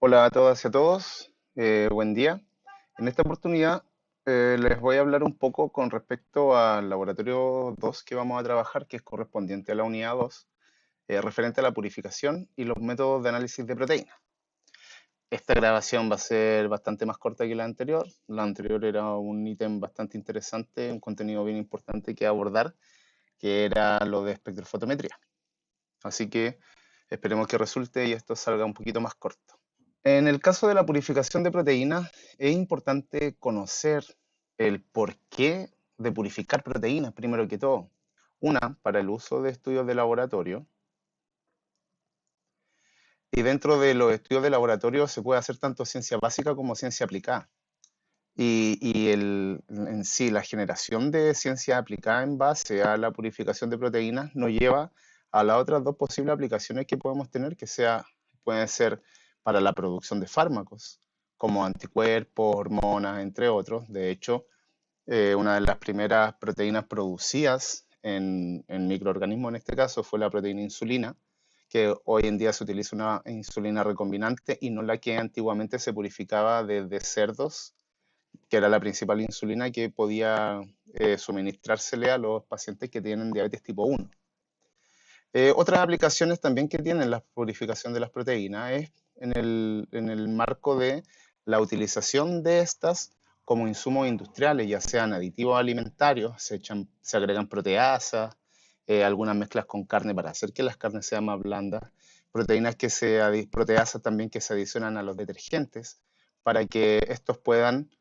Hola a todas y a todos, buen día. En esta oportunidad les voy a hablar un poco con respecto al laboratorio 2 que vamos a trabajar, que es correspondiente a la unidad 2, referente a la purificación y los métodos de análisis de proteínas. Esta grabación va a ser bastante más corta que la anterior. La anterior era un ítem bastante interesante, un contenido bien importante que abordar, que era lo de espectrofotometría. Así que esperemos que resulte y esto salga un poquito más corto. En el caso de la purificación de proteínas, es importante conocer el porqué de purificar proteínas, primero que todo. Una, para el uso de estudios de laboratorio. Y dentro de los estudios de laboratorio se puede hacer tanto ciencia básica como ciencia aplicada. En sí, la generación de ciencia aplicada en base a la purificación de proteínas nos lleva a las otras dos posibles aplicaciones que podemos tener, pueden ser para la producción de fármacos, como anticuerpos, hormonas, entre otros. De hecho, una de las primeras proteínas producidas en microorganismos, en este caso, fue la proteína insulina, que hoy en día se utiliza una insulina recombinante y no la que antiguamente se purificaba desde cerdos, que era la principal insulina que podía suministrársele a los pacientes que tienen diabetes tipo 1. Otras aplicaciones también que tienen la purificación de las proteínas es en el marco de la utilización de estas como insumos industriales, ya sean aditivos alimentarios, se agregan proteasas, algunas mezclas con carne para hacer que las carnes sean más blandas, proteasas también que se adicionan a los detergentes para que estos puedan,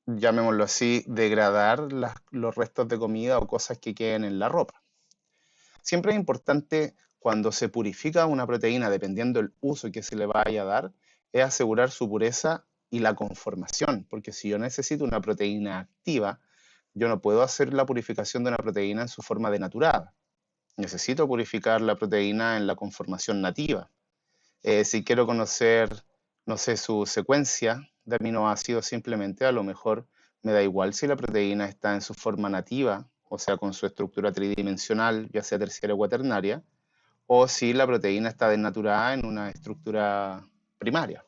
llamémoslo así, degradar los restos de comida o cosas que queden en la ropa. Siempre es importante cuando se purifica una proteína, dependiendo del uso que se le vaya a dar, es asegurar su pureza y la conformación, porque si yo necesito una proteína activa, yo no puedo hacer la purificación de una proteína en su forma denaturada. Necesito purificar la proteína en la conformación nativa. Si quiero conocer, no sé, su secuencia de aminoácidos simplemente, a lo mejor me da igual si la proteína está en su forma nativa, o sea, con su estructura tridimensional, ya sea terciaria o cuaternaria, o si la proteína está desnaturada en una estructura primaria.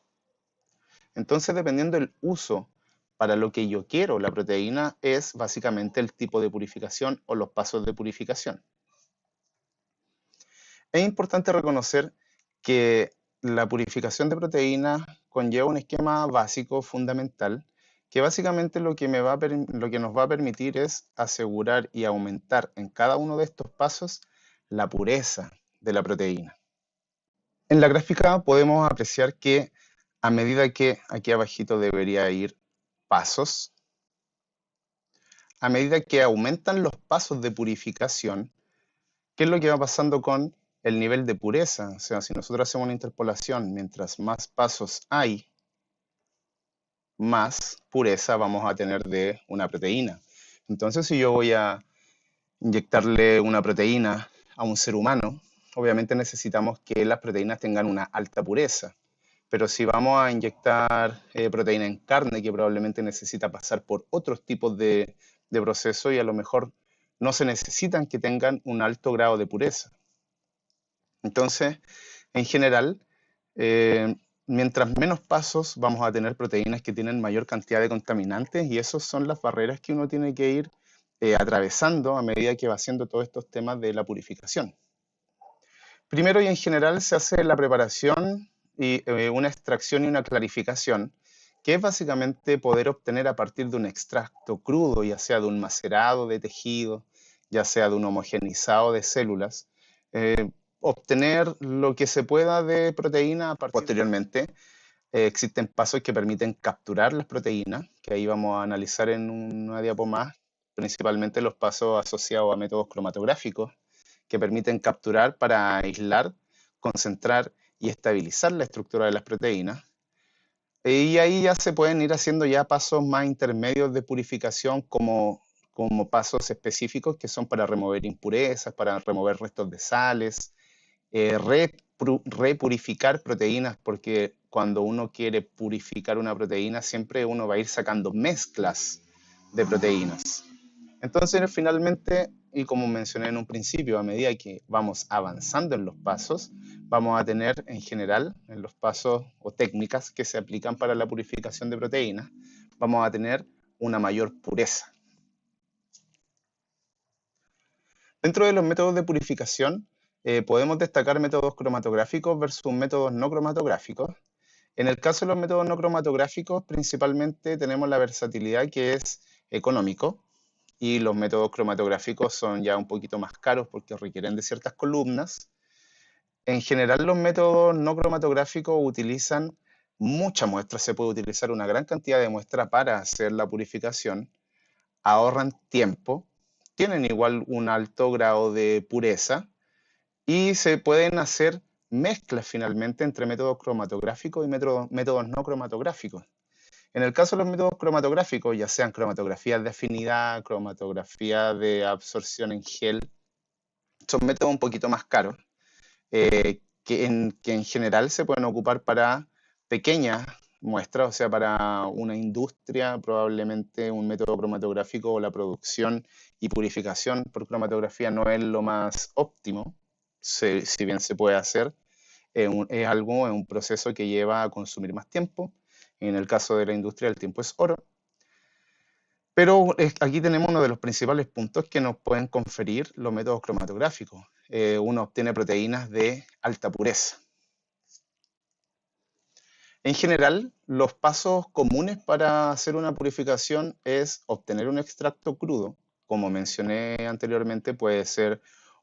Entonces, dependiendo del uso para lo que yo quiero la proteína, es básicamente el tipo de purificación o los pasos de purificación. Es importante reconocer que la purificación de proteínas conlleva un esquema básico fundamental que básicamente lo que nos va a permitir es asegurar y aumentar en cada uno de estos pasos la pureza de la proteína. En la gráfica podemos apreciar que a medida que aquí abajito debería ir pasos, a medida que aumentan los pasos de purificación, ¿qué es lo que va pasando con el nivel de pureza? O sea, si nosotros hacemos una interpolación, mientras más pasos hay, más pureza vamos a tener de una proteína. Entonces, si yo voy a inyectarle una proteína a un ser humano, obviamente necesitamos que las proteínas tengan una alta pureza. Pero si vamos a inyectar proteína en carne, que probablemente necesita pasar por otros tipos de procesos y a lo mejor no se necesitan que tengan un alto grado de pureza. Entonces, en general, eh, mientras menos pasos vamos a tener proteínas que tienen mayor cantidad de contaminantes y esas son las barreras que uno tiene que ir atravesando a medida que va haciendo todos estos temas de la purificación. Primero y en general se hace la preparación y una extracción y una clarificación, que es básicamente poder obtener a partir de un extracto crudo, ya sea de un macerado de tejido, ya sea de un homogenizado de células, eh, obtener lo que se pueda de proteína a partir. Posteriormente, existen pasos que permiten capturar las proteínas, que ahí vamos a analizar en una diapo más, principalmente los pasos asociados a métodos cromatográficos, que permiten capturar para aislar, concentrar y estabilizar la estructura de las proteínas. Y ahí ya se pueden ir haciendo ya pasos más intermedios de purificación como pasos específicos que son para remover impurezas, para remover restos de sales, repurificar proteínas, porque cuando uno quiere purificar una proteína, siempre uno va a ir sacando mezclas de proteínas. Entonces, finalmente, y como mencioné en un principio, a medida que vamos avanzando en los pasos, vamos a tener en general, en los pasos o técnicas que se aplican para la purificación de proteínas, vamos a tener una mayor pureza. Dentro de los métodos de purificación, podemos destacar métodos cromatográficos versus métodos no cromatográficos. En el caso de los métodos no cromatográficos, principalmente tenemos la versatilidad que es económico, y los métodos cromatográficos son ya un poquito más caros porque requieren de ciertas columnas. En general, los métodos no cromatográficos utilizan mucha muestra, se puede utilizar una gran cantidad de muestra para hacer la purificación, ahorran tiempo, tienen igual un alto grado de pureza y se pueden hacer mezclas finalmente entre métodos cromatográficos y métodos no cromatográficos. En el caso de los métodos cromatográficos, ya sean cromatografías de afinidad, cromatografía de absorción en gel, son métodos un poquito más caros, que en general se pueden ocupar para pequeñas muestras, o sea, para una industria, probablemente un método cromatográfico o la producción y purificación por cromatografía no es lo más óptimo, si bien se puede hacer, es un proceso que lleva a consumir más tiempo. En el caso de la industria, el tiempo es oro. Pero aquí tenemos uno de los principales puntos que nos pueden conferir los métodos cromatográficos. Uno obtiene proteínas de alta pureza. En general, los pasos comunes para hacer una purificación es obtener un extracto crudo. Como mencioné anteriormente, puede ser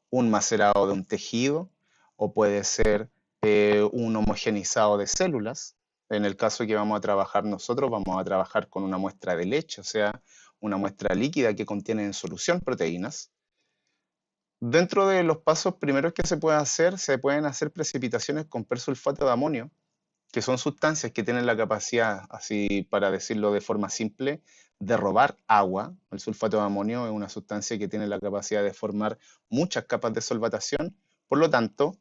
un macerado de un tejido o puede ser un homogenizado de células. En el caso que vamos a trabajar nosotros, vamos a trabajar con una muestra de leche, o sea, una muestra líquida que contiene en solución proteínas. Dentro de los pasos primeros que se pueden hacer precipitaciones con persulfato de amonio, que son sustancias que tienen la capacidad, así para decirlo de forma simple, de robar agua. El sulfato de amonio es una sustancia que tiene la capacidad de formar muchas capas de solvatación, por lo tanto,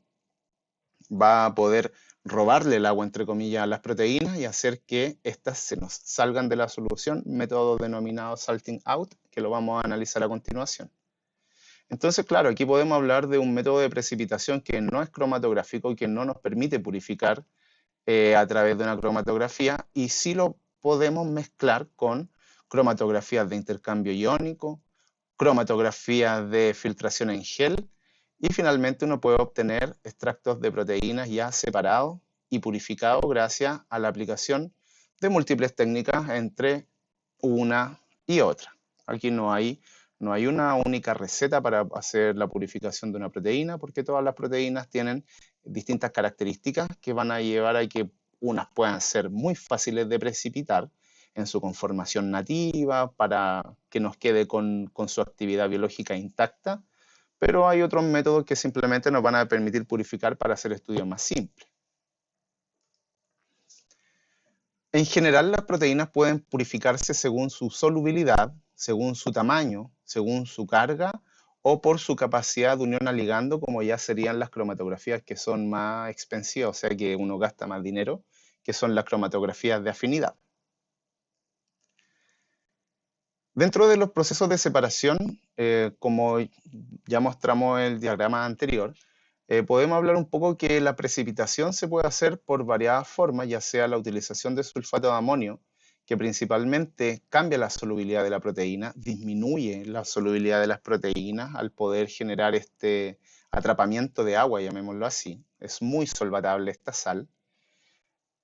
va a poder robarle el agua, entre comillas, a las proteínas y hacer que éstas se nos salgan de la solución, método denominado salting out, que lo vamos a analizar a continuación. Entonces, claro, aquí podemos hablar de un método de precipitación que no es cromatográfico, que no nos permite purificar a través de una cromatografía y sí lo podemos mezclar con cromatografías de intercambio iónico, cromatografías de filtración en gel y finalmente uno puede obtener extractos de proteínas ya separados y purificados gracias a la aplicación de múltiples técnicas entre una y otra. Aquí no hay una única receta para hacer la purificación de una proteína porque todas las proteínas tienen distintas características que van a llevar a que unas puedan ser muy fáciles de precipitar en su conformación nativa para que nos quede con su actividad biológica intacta, pero hay otros métodos que simplemente nos van a permitir purificar para hacer estudios más simples. En general, las proteínas pueden purificarse según su solubilidad, según su tamaño, según su carga o por su capacidad de unión a ligando, como ya serían las cromatografías que son más expensivas, o sea que uno gasta más dinero, que son las cromatografías de afinidad. Dentro de los procesos de separación, como ya mostramos en el diagrama anterior, podemos hablar un poco que la precipitación se puede hacer por variadas formas, ya sea la utilización de sulfato de amonio, que principalmente cambia la solubilidad de la proteína, disminuye la solubilidad de las proteínas al poder generar este atrapamiento de agua, llamémoslo así. Es muy solvatable esta sal.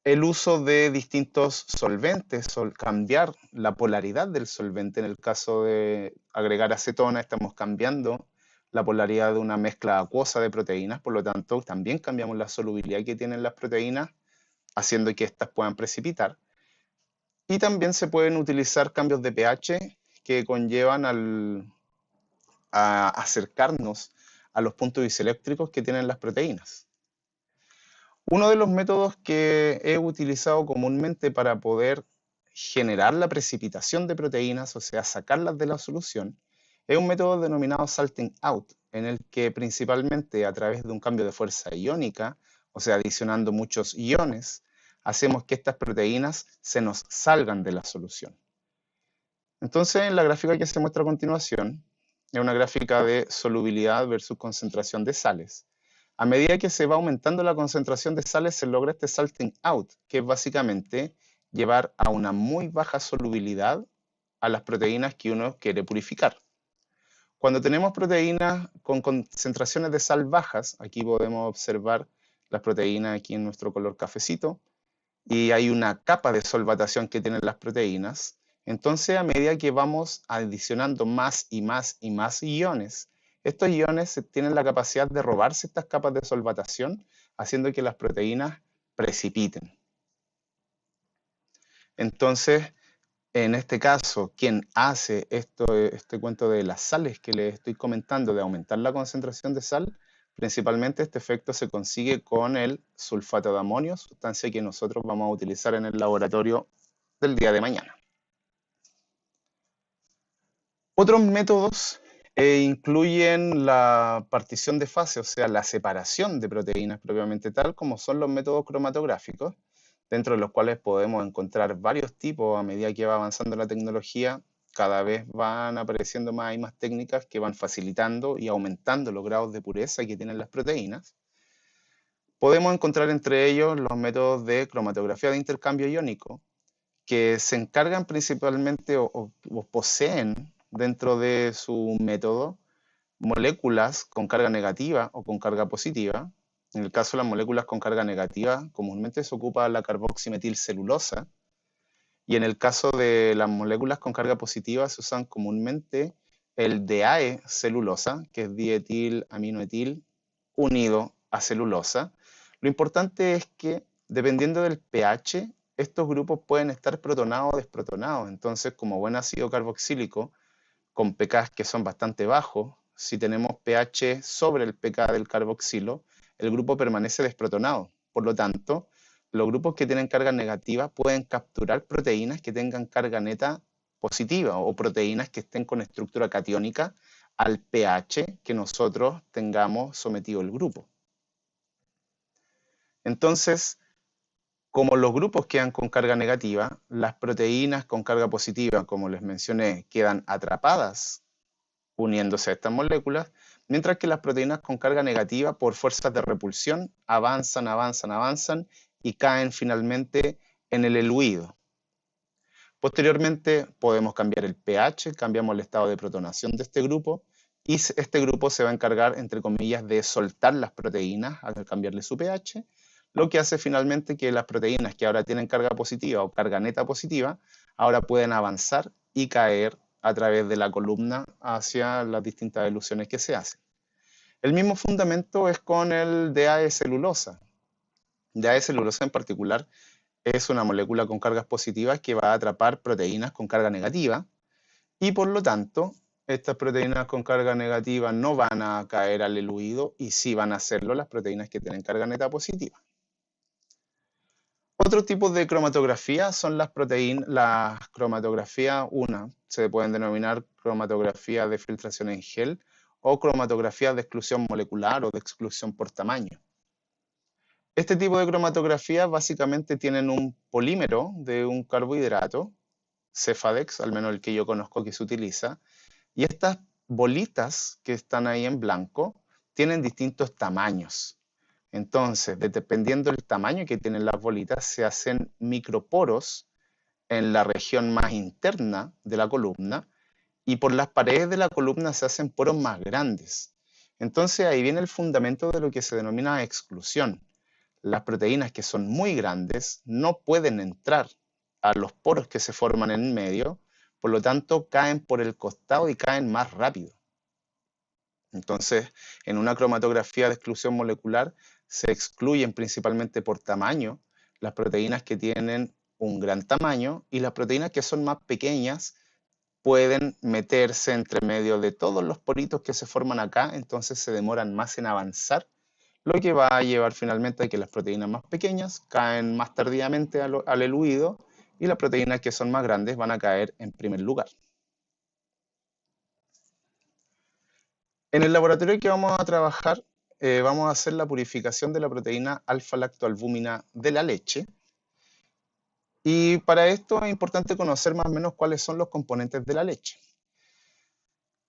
El uso de distintos solventes, cambiar la polaridad del solvente. En el caso de agregar acetona, estamos cambiando la polaridad de una mezcla acuosa de proteínas, por lo tanto, también cambiamos la solubilidad que tienen las proteínas, haciendo que éstas puedan precipitar. Y también se pueden utilizar cambios de pH que conllevan a acercarnos a los puntos isoeléctricos que tienen las proteínas. Uno de los métodos que he utilizado comúnmente para poder generar la precipitación de proteínas, o sea, sacarlas de la solución, es un método denominado salting out, en el que principalmente a través de un cambio de fuerza iónica, o sea, adicionando muchos iones, hacemos que estas proteínas se nos salgan de la solución. Entonces, en la gráfica que se muestra a continuación, es una gráfica de solubilidad versus concentración de sales. A medida que se va aumentando la concentración de sales, se logra este salting out, que es básicamente llevar a una muy baja solubilidad a las proteínas que uno quiere purificar. Cuando tenemos proteínas con concentraciones de sal bajas, aquí podemos observar las proteínas aquí en nuestro color cafecito, y hay una capa de solvatación que tienen las proteínas. Entonces, a medida que vamos adicionando más y más y más iones, estos iones tienen la capacidad de robarse estas capas de solvatación, haciendo que las proteínas precipiten. Entonces, en este caso, quien hace este cuento de las sales que les estoy comentando, de aumentar la concentración de sal, principalmente este efecto se consigue con el sulfato de amonio, sustancia que nosotros vamos a utilizar en el laboratorio del día de mañana. Otros métodos incluyen la partición de fase, o sea, la separación de proteínas propiamente tal, como son los métodos cromatográficos, dentro de los cuales podemos encontrar varios tipos a medida que va avanzando la tecnología. Cada vez van apareciendo más y más técnicas que van facilitando y aumentando los grados de pureza que tienen las proteínas. Podemos encontrar entre ellos los métodos de cromatografía de intercambio iónico, que se encargan principalmente o poseen dentro de su método moléculas con carga negativa o con carga positiva. En el caso de las moléculas con carga negativa, comúnmente se ocupa la carboximetilcelulosa, y en el caso de las moléculas con carga positiva se usan comúnmente el DAE celulosa, que es dietilaminoetil unido a celulosa. Lo importante es que, dependiendo del pH, estos grupos pueden estar protonados o desprotonados. Entonces, como buen ácido carboxílico, con pKs que son bastante bajos, si tenemos pH sobre el pK del carboxilo, el grupo permanece desprotonado. Por lo tanto, los grupos que tienen carga negativa pueden capturar proteínas que tengan carga neta positiva o proteínas que estén con estructura catiónica al pH que nosotros tengamos sometido el grupo. Entonces, como los grupos quedan con carga negativa, las proteínas con carga positiva, como les mencioné, quedan atrapadas uniéndose a estas moléculas, mientras que las proteínas con carga negativa, por fuerzas de repulsión, avanzan, avanzan, avanzan y caen finalmente en el eluido. Posteriormente podemos cambiar el pH, cambiamos el estado de protonación de este grupo, y este grupo se va a encargar, entre comillas, de soltar las proteínas al cambiarle su pH, lo que hace finalmente que las proteínas que ahora tienen carga positiva o carga neta positiva, ahora pueden avanzar y caer a través de la columna hacia las distintas elusiones que se hacen. El mismo fundamento es con el DAE celulosa. DAE celulosa en particular es una molécula con cargas positivas que va a atrapar proteínas con carga negativa, y por lo tanto estas proteínas con carga negativa no van a caer al eluido y sí van a hacerlo las proteínas que tienen carga neta positiva. Otro tipo de cromatografía son las cromatografía se pueden denominar cromatografía de filtración en gel o cromatografía de exclusión molecular o de exclusión por tamaño. Este tipo de cromatografía básicamente tienen un polímero de un carbohidrato, Cefadex, al menos el que yo conozco que se utiliza, y estas bolitas que están ahí en blanco tienen distintos tamaños. Entonces, dependiendo del tamaño que tienen las bolitas, se hacen microporos en la región más interna de la columna, y por las paredes de la columna se hacen poros más grandes. Entonces, ahí viene el fundamento de lo que se denomina exclusión. Las proteínas que son muy grandes no pueden entrar a los poros que se forman en medio, por lo tanto caen por el costado y caen más rápido. Entonces, en una cromatografía de exclusión molecular se excluyen principalmente por tamaño las proteínas que tienen un gran tamaño, y las proteínas que son más pequeñas pueden meterse entre medio de todos los poritos que se forman acá, entonces se demoran más en avanzar, lo que va a llevar finalmente a que las proteínas más pequeñas caen más tardíamente al eluido, y las proteínas que son más grandes van a caer en primer lugar. En el laboratorio que vamos a trabajar, vamos a hacer la purificación de la proteína alfa-lactoalbúmina de la leche. Y para esto es importante conocer más o menos cuáles son los componentes de la leche.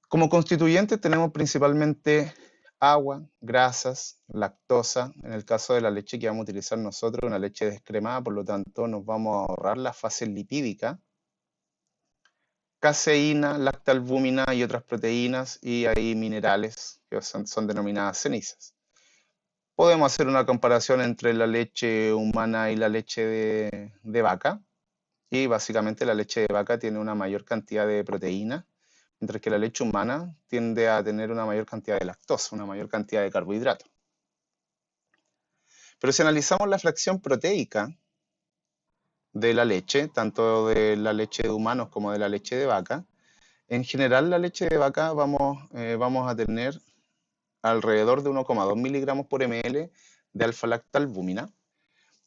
Como constituyentes tenemos principalmente agua, grasas, lactosa. En el caso de la leche que vamos a utilizar nosotros, una leche descremada, por lo tanto nos vamos a ahorrar la fase lipídica, caseína, lactalbúmina y otras proteínas, y hay minerales que son denominadas cenizas. Podemos hacer una comparación entre la leche humana y la leche de vaca, y básicamente la leche de vaca tiene una mayor cantidad de proteína, mientras que la leche humana tiende a tener una mayor cantidad de lactosa, una mayor cantidad de carbohidratos. Pero si analizamos la fracción proteica de la leche, tanto de la leche de humanos como de la leche de vaca, en general la leche de vaca vamos a tener alrededor de 1,2 miligramos por ml de alfa-lactalbúmina.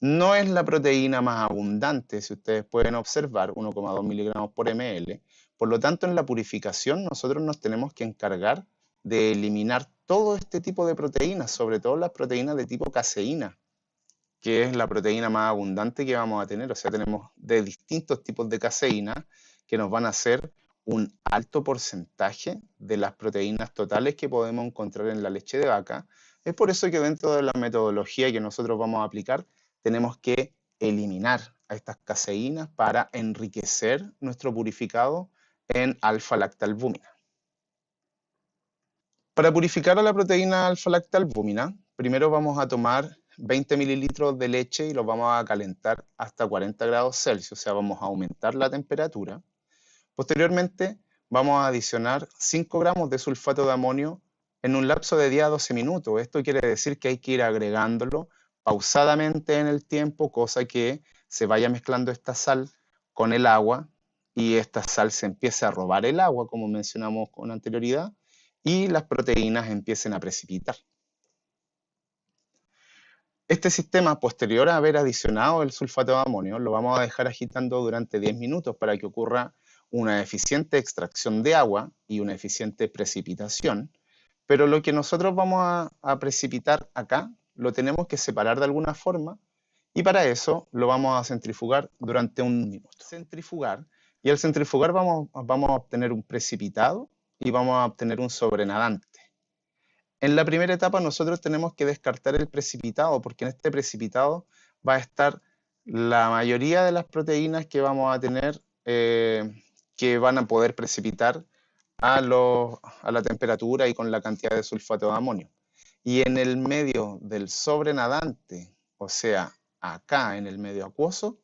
No es la proteína más abundante, si ustedes pueden observar, 1,2 miligramos por ml. Por lo tanto, en la purificación nosotros nos tenemos que encargar de eliminar todo este tipo de proteínas, sobre todo las proteínas de tipo caseína, que es la proteína más abundante que vamos a tener. O sea, tenemos de distintos tipos de caseína que nos van a hacer un alto porcentaje de las proteínas totales que podemos encontrar en la leche de vaca. Es por eso que dentro de la metodología que nosotros vamos a aplicar, tenemos que eliminar a estas caseínas para enriquecer nuestro purificado en alfa-lactalbúmina. Para purificar a la proteína alfa-lactalbúmina, primero vamos a tomar 20 mililitros de leche y los vamos a calentar hasta 40 grados Celsius, o sea, vamos a aumentar la temperatura. Posteriormente, vamos a adicionar 5 gramos de sulfato de amonio en un lapso de 10 a 12 minutos. Esto quiere decir que hay que ir agregándolo pausadamente en el tiempo, cosa que se vaya mezclando esta sal con el agua y esta sal se empiece a robar el agua, como mencionamos con anterioridad, y las proteínas empiecen a precipitar. Este sistema, posterior a haber adicionado el sulfato de amonio, lo vamos a dejar agitando durante 10 minutos para que ocurra una eficiente extracción de agua y una eficiente precipitación. Pero lo que nosotros vamos a precipitar acá, lo tenemos que separar de alguna forma, y para eso lo vamos a centrifugar durante 1 minuto. Centrifugar, y al centrifugar vamos a obtener un precipitado y vamos a obtener un sobrenadante. En la primera etapa nosotros tenemos que descartar el precipitado, porque en este precipitado va a estar la mayoría de las proteínas que vamos a tener que van a poder precipitar a la temperatura y con la cantidad de sulfato de amonio. Y en el medio del sobrenadante, o sea, acá en el medio acuoso,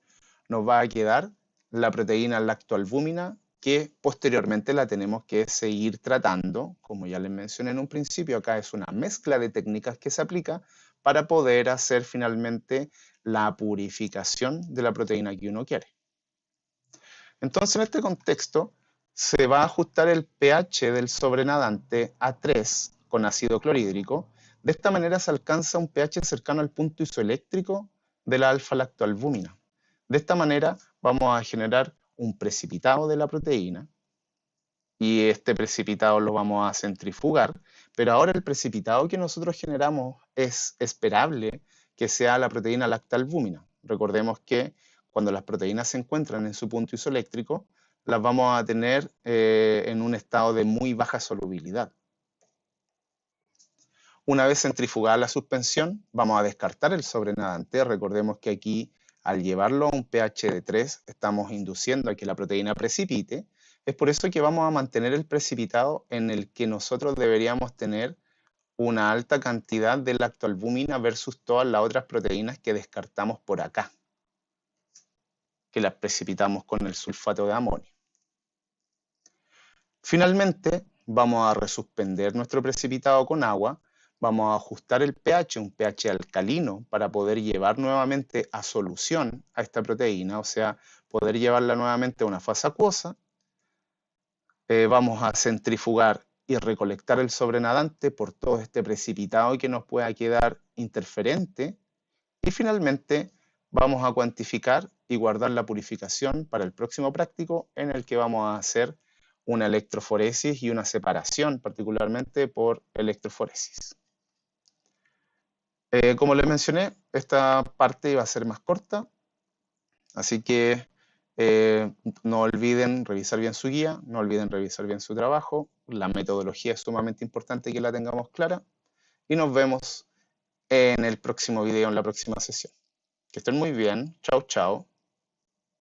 nos va a quedar la proteína lactoalbúmina, que posteriormente la tenemos que seguir tratando. Como ya les mencioné en un principio, acá es una mezcla de técnicas que se aplica para poder hacer finalmente la purificación de la proteína que uno quiere. Entonces, en este contexto, se va a ajustar el pH del sobrenadante a 3 con ácido clorhídrico. De esta manera se alcanza un pH cercano al punto isoeléctrico de la alfa-lactoalbúmina. De esta manera vamos a generar un precipitado de la proteína y este precipitado lo vamos a centrifugar, pero ahora el precipitado que nosotros generamos es esperable que sea la proteína lactalbúmina. Recordemos que cuando las proteínas se encuentran en su punto isoeléctrico, las vamos a tener en un estado de muy baja solubilidad. Una vez centrifugada la suspensión, vamos a descartar el sobrenadante. Recordemos que aquí, al llevarlo a un pH de 3, estamos induciendo a que la proteína precipite. Es por eso que vamos a mantener el precipitado en el que nosotros deberíamos tener una alta cantidad de lactoalbúmina versus todas las otras proteínas que descartamos por acá, que las precipitamos con el sulfato de amonio. Finalmente, vamos a resuspender nuestro precipitado con agua, vamos a ajustar el pH, un pH alcalino, para poder llevar nuevamente a solución a esta proteína, o sea, poder llevarla nuevamente a una fase acuosa. Vamos a centrifugar y recolectar el sobrenadante por todo este precipitado que nos pueda quedar interferente. Y finalmente, vamos a cuantificar y guardar la purificación para el próximo práctico, en el que vamos a hacer una electroforesis y una separación, particularmente por electroforesis. Como les mencioné, esta parte iba a ser más corta, así que No olviden revisar bien su guía, no olviden revisar bien su trabajo. La metodología es sumamente importante que la tengamos clara. Y nos vemos en el próximo video, en la próxima sesión. Que estén muy bien. Chao, chao.